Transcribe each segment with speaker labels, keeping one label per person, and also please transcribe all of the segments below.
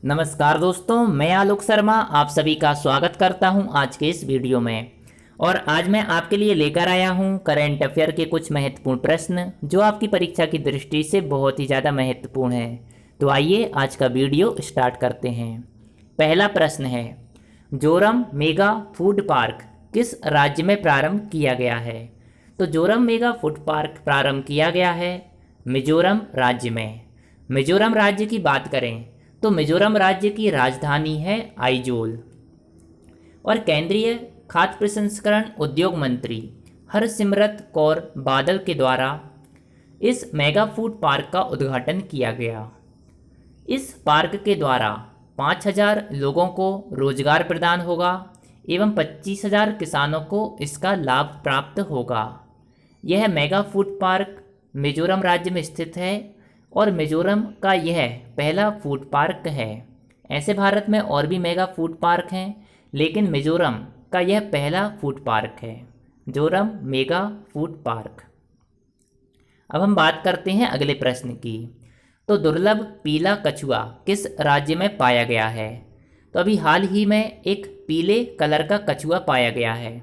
Speaker 1: नमस्कार दोस्तों, मैं आलोक शर्मा आप सभी का स्वागत करता हूं आज के इस वीडियो में। और आज मैं आपके लिए लेकर आया हूं करंट अफेयर के कुछ महत्वपूर्ण प्रश्न जो आपकी परीक्षा की दृष्टि से बहुत ही ज़्यादा महत्वपूर्ण है। तो आइए आज का वीडियो स्टार्ट करते हैं। पहला प्रश्न है, जोरम मेगा फूड पार्क किस राज्य में प्रारंभ किया गया है? तो जोरम मेगा फूड पार्क प्रारंभ किया गया है मिजोरम राज्य में। मिजोरम राज्य की बात करें तो मिजोरम राज्य की राजधानी है आइजोल। और केंद्रीय खाद्य प्रसंस्करण उद्योग मंत्री हरसिमरत कौर बादल के द्वारा इस मेगा फूड पार्क का उद्घाटन किया गया। इस पार्क के द्वारा 5,000 लोगों को रोजगार प्रदान होगा एवं 25,000 किसानों को इसका लाभ प्राप्त होगा। यह मेगा फूड पार्क मिजोरम राज्य में स्थित है और मिजोरम का यह पहला फूड पार्क है। ऐसे भारत में और भी मेगा फूड पार्क हैं, लेकिन मिजोरम का यह पहला फूड पार्क है, जोरम मेगा फूड पार्क। अब हम बात करते हैं अगले प्रश्न की। तो दुर्लभ पीला कछुआ किस राज्य में पाया गया है? तो अभी हाल ही में एक पीले कलर का कछुआ पाया गया है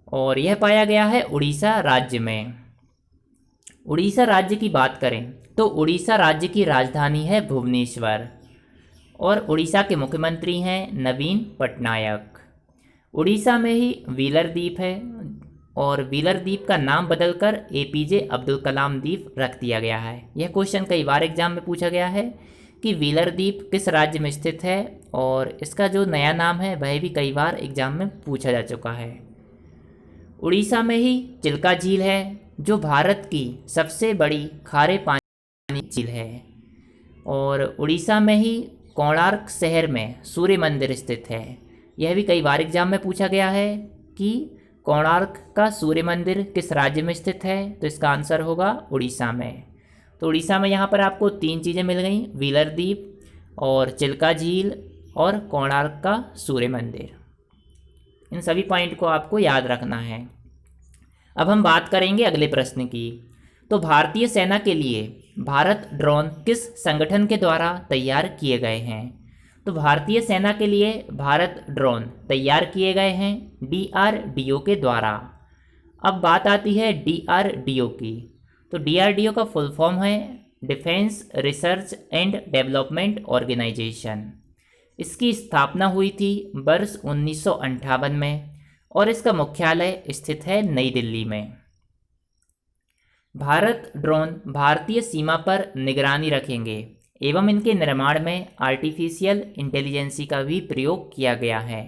Speaker 1: और यह पाया गया है उड़ीसा राज्य में। उड़ीसा राज्य की बात करें तो उड़ीसा राज्य की राजधानी है भुवनेश्वर और उड़ीसा के मुख्यमंत्री हैं नवीन पटनायक। उड़ीसा में ही व्हीलर द्वीप है और व्हीलर द्वीप का नाम बदलकर एपीजे अब्दुल कलाम द्वीप रख दिया गया है। यह क्वेश्चन कई बार एग्जाम में पूछा गया है कि व्हीलर द्वीप किस राज्य में स्थित है, और इसका जो नया नाम है वह भी कई बार एग्जाम में पूछा जा चुका है। उड़ीसा में ही चिल्का झील है जो भारत की सबसे बड़ी खारे पानी झील है। और उड़ीसा में ही कोणार्क शहर में सूर्य मंदिर स्थित है। यह भी कई बार एग्जाम में पूछा गया है कि कोणार्क का सूर्य मंदिर किस राज्य में स्थित है, तो इसका आंसर होगा उड़ीसा में। तो उड़ीसा में यहाँ पर आपको 3 चीज़ें मिल गई, व्हीलर द्वीप और चिल्का झील और कोणार्क का सूर्य मंदिर। इन सभी पॉइंट को आपको याद रखना है। अब हम बात करेंगे अगले प्रश्न की। तो भारतीय सेना के लिए भारत ड्रोन किस संगठन के द्वारा तैयार किए गए हैं? तो भारतीय सेना के लिए भारत ड्रोन तैयार किए गए हैं डीआरडीओ के द्वारा। अब बात आती है डीआरडीओ की। तो डीआरडीओ का फुल फॉर्म है defence research and development organisation. इसकी स्थापना हुई थी वर्ष 1958 में और इसका मुख्यालय स्थित है नई दिल्ली में। भारत ड्रोन भारतीय सीमा पर निगरानी रखेंगे एवं इनके निर्माण में आर्टिफिशियल इंटेलिजेंसी का भी प्रयोग किया गया है।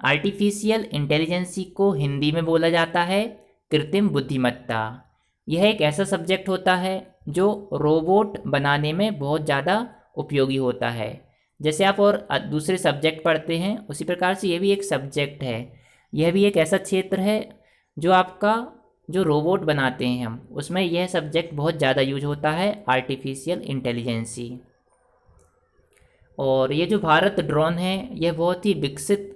Speaker 1: आर्टिफिशियल इंटेलिजेंसी को हिंदी में बोला जाता है कृत्रिम बुद्धिमत्ता। यह एक ऐसा सब्जेक्ट होता है जो रोबोट बनाने में बहुत ज़्यादा उपयोगी होता है। जैसे आप और दूसरे सब्जेक्ट पढ़ते हैं उसी प्रकार से यह भी एक सब्जेक्ट है। यह भी एक ऐसा क्षेत्र है जो आपका जो रोबोट बनाते हैं हम, उसमें यह सब्जेक्ट बहुत ज़्यादा यूज होता है, आर्टिफिशियल इंटेलिजेंसी। और ये जो भारत ड्रोन है यह बहुत ही विकसित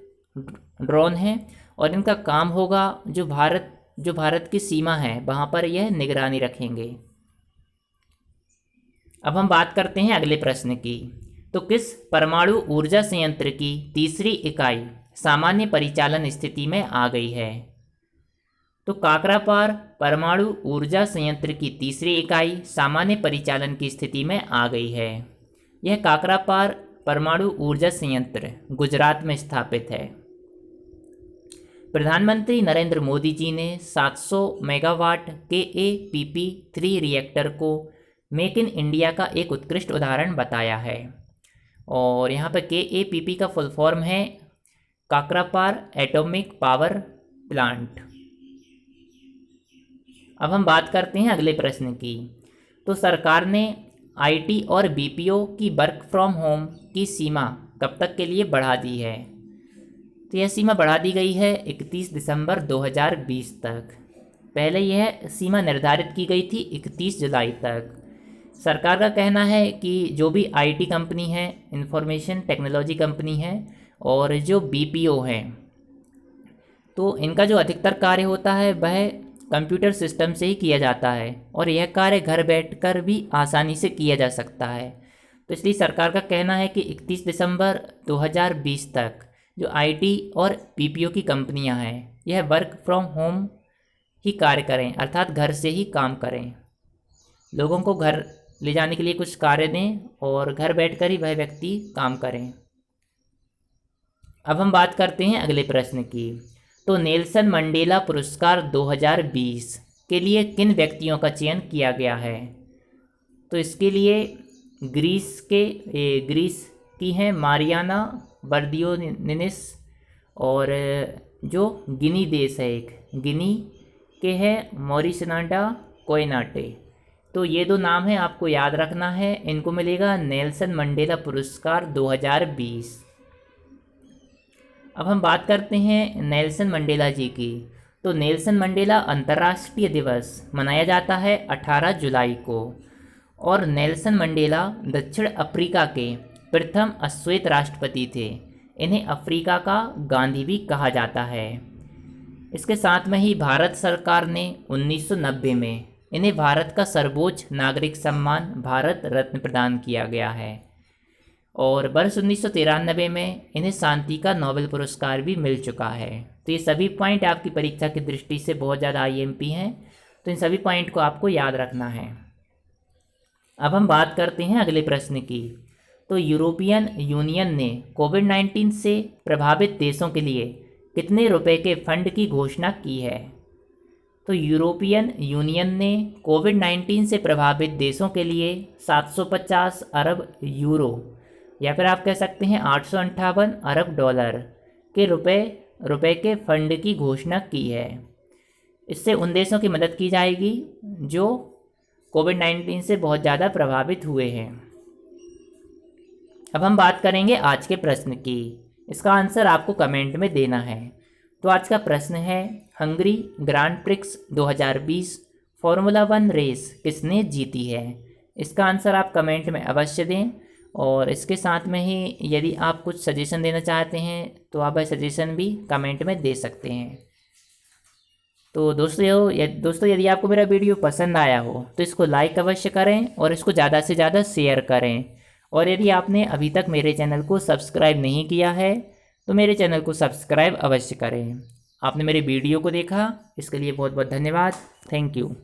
Speaker 1: ड्रोन है और इनका काम होगा जो भारत की सीमा है वहाँ पर यह निगरानी रखेंगे। अब हम बात करते हैं अगले प्रश्न की। तो किस परमाणु ऊर्जा संयंत्र की तीसरी इकाई सामान्य परिचालन स्थिति में आ गई है? तो काकरापार परमाणु ऊर्जा संयंत्र की तीसरी इकाई सामान्य परिचालन की स्थिति में आ गई है। यह काकरापार परमाणु ऊर्जा संयंत्र गुजरात में स्थापित है। प्रधानमंत्री नरेंद्र मोदी जी ने 700 मेगावाट KAPP3 रिएक्टर को मेक इन इंडिया का एक उत्कृष्ट उदाहरण बताया है। और यहाँ पर KAPP का फुल फॉर्म है काकरापार एटॉमिक पावर प्लांट। अब हम बात करते हैं अगले प्रश्न की। तो सरकार ने IT और BPO की वर्क फ्रॉम होम की सीमा कब तक के लिए बढ़ा दी है? तो यह सीमा बढ़ा दी गई है 31 दिसंबर 2020 तक। पहले यह सीमा निर्धारित की गई थी 31 जुलाई तक। सरकार का कहना है कि जो भी IT कंपनी है, इंफॉर्मेशन टेक्नोलॉजी कंपनी है, और जो BPO हैं, तो इनका जो अधिकतर कार्य होता है वह कंप्यूटर सिस्टम से ही किया जाता है और यह कार्य घर बैठकर भी आसानी से किया जा सकता है। तो इसलिए सरकार का कहना है कि 31 दिसंबर 2020 तक जो आईटी और पीपीओ की कंपनियां हैं यह वर्क फ्रॉम होम ही कार्य करें, अर्थात घर से ही काम करें। लोगों को घर ले जाने के लिए कुछ कार्य दें और घर बैठकर ही वह व्यक्ति काम करें। अब हम बात करते हैं अगले प्रश्न की। तो नेल्सन मंडेला पुरस्कार 2020 के लिए किन व्यक्तियों का चयन किया गया है? तो इसके लिए ग्रीस की हैं मारियाना बर्दियोनिस, और जो गिनी देश है एक गिनी के हैं मॉरिसनाडा कोयनाटे। तो ये दो नाम हैं, आपको याद रखना है, इनको मिलेगा नेल्सन मंडेला पुरस्कार 2020। अब हम बात करते हैं नेल्सन मंडेला जी की। तो नेल्सन मंडेला अंतर्राष्ट्रीय दिवस मनाया जाता है 18 जुलाई को, और नेल्सन मंडेला दक्षिण अफ्रीका के प्रथम अश्वेत राष्ट्रपति थे। इन्हें अफ्रीका का गांधी भी कहा जाता है। इसके साथ में ही भारत सरकार ने 1990 में इन्हें भारत का सर्वोच्च नागरिक सम्मान भारत रत्न प्रदान किया गया है, और वर्ष 1993 में इन्हें शांति का नोबेल पुरस्कार भी मिल चुका है। तो ये सभी पॉइंट आपकी परीक्षा की दृष्टि से बहुत ज़्यादा आईएमपी हैं, तो इन सभी पॉइंट को आपको याद रखना है। अब हम बात करते हैं अगले प्रश्न की। तो यूरोपियन यूनियन ने कोविड-19 से प्रभावित देशों के लिए कितने रुपए के फंड की घोषणा की है? तो यूरोपियन यूनियन ने कोविड-19 से प्रभावित देशों के लिए 750 अरब यूरो, या फिर आप कह सकते हैं 858 अरब डॉलर के रुपए के फंड की घोषणा की है। इससे उन देशों की मदद की जाएगी जो कोविड-19 से बहुत ज़्यादा प्रभावित हुए हैं। अब हम बात करेंगे आज के प्रश्न की। इसका आंसर आपको कमेंट में देना है। तो आज का प्रश्न है, Hungary grand prix 2020 formula 1 race किसने जीती है? इसका आंसर आप कमेंट में अवश्य दें, और इसके साथ में ही यदि आप कुछ सजेशन देना चाहते हैं तो आप वह सजेशन भी कमेंट में दे सकते हैं। तो दोस्तों यदि आपको मेरा वीडियो पसंद आया हो तो इसको लाइक अवश्य करें और इसको ज़्यादा से ज़्यादा शेयर करें। और यदि आपने अभी तक मेरे चैनल को सब्सक्राइब नहीं किया है तो मेरे चैनल को सब्सक्राइब अवश्य करें। आपने मेरे वीडियो को देखा, इसके लिए बहुत बहुत धन्यवाद। Thank you.